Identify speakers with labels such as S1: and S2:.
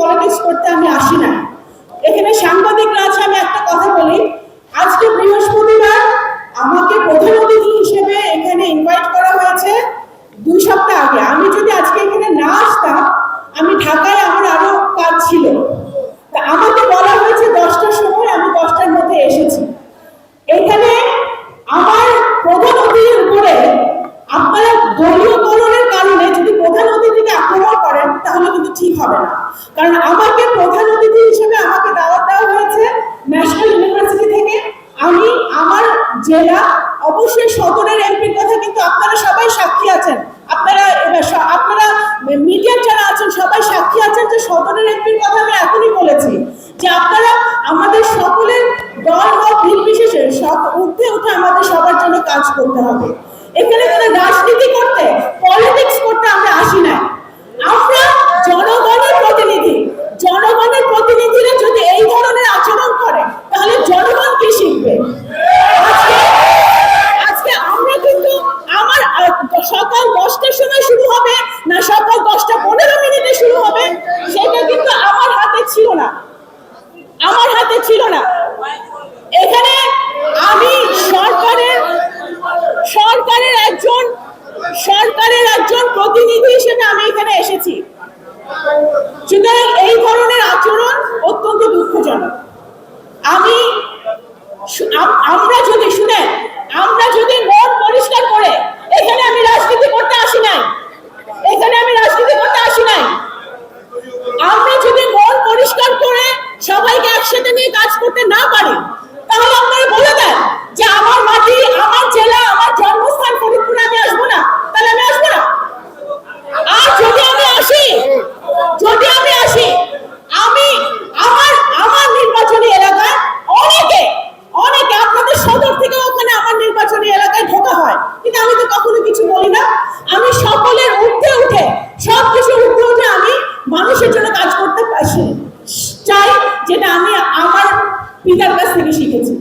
S1: Politics করতে আমি আসি না। এখানে সাংবাদিকরা আছে, আমি একটা কথা বলি, আজকে বৃহস্পতিবার আমাকে প্রধান অতিথি হিসেবে এখানে ইনভাইট করা হয়েছে 2 সপ্তাহ আগে। আমি যদি আজকে এখানে না আসতাম, আমি ঢাকায় আমার আরো কাজ ছিল, তা আমাকে বলা হয়েছে 10টার সময়, আমি 10টার মধ্যে এসেছি। এখানে আমার প্রধান অতিথির উপরে আপনারা দলীয়করণের কারণে যদি প্রধান অতিথিকে আক্রমণ করেন তাহলে কিন্তু ঠিক হবে না। কারণ আমাকে প্রধান অতিথি হিসেবে আমাকে দাওয়াত দেওয়া হয়েছে ন্যাশনাল ইউনিভার্সিটি থেকে। আমি আমার জেলা, অবশ্যই সদরের এমপির কথা কিন্তু আপনারা সবাই সাক্ষী আছেন, আপনারা মিডিয়ার যারা আছেন সবাই সাক্ষী আছেন যে সদরের এমপির কথা আমি এখনই বলেছি যে আপনারা আমাদের সকলের দল মত নির্বিশেষে সব ঊর্ধ্বে উঠে আমাদের সবার জন্য কাজ করতে হবে। এখানে কোনো রাজনীতি করতে, পলিটিক্স করতে আমরা আসি না। আমরা জনগণের প্রতিনিধি, জনগণের প্রতিনিধিরা যদি এই ধরনের আচরণ করে তাহলে জনগণ কি শিখবে? আজকে আমরা কিন্তু আমার সকাল 10টার সময় শুরু হবে না সকাল 10:15 শুরু হবে সেটা কিন্তু আমার হাতে ছিল না, আমার হাতে ছিল না। এখানে আমি সরকারের একজন প্রতিনিধি হিসেবে আমি এখানে এসেছি। সুতরাং এই ধরনের আচরণ অত্যন্ত দুঃখজনক। আমরা যদি মন পরিষ্কার করে, এখানে আমি রাজনীতি করতে আসি নাই, আমরা যদি মন পরিষ্কার করে সবাইকে একসাথে নিয়ে কাজ করতে না পারি তাহলে আপনারা বলে দেন যে আমার মাটি, আমার জেলা, আমার জন্মস্থান ফরিদপুরে আমি আসবো না, তাহলে আমি আসবো না। আর যদি আমি আসি আমি আমার নির্বাচনী এলাকায় অনেকে আপনাদের সদর থেকে ওখানে আমার নির্বাচনী এলাকায় ঢোকা হয়, কিন্তু আমি তো কখনো কিছু বলি না। আমি সকলের ঊর্ধ্বে উঠে, সবকিছু ঊর্ধ্বে উঠে আমি মানুষের জন্য কাজ করতে চাই, যেটা আমি আমার পিতার কাছ থেকে শিখেছি।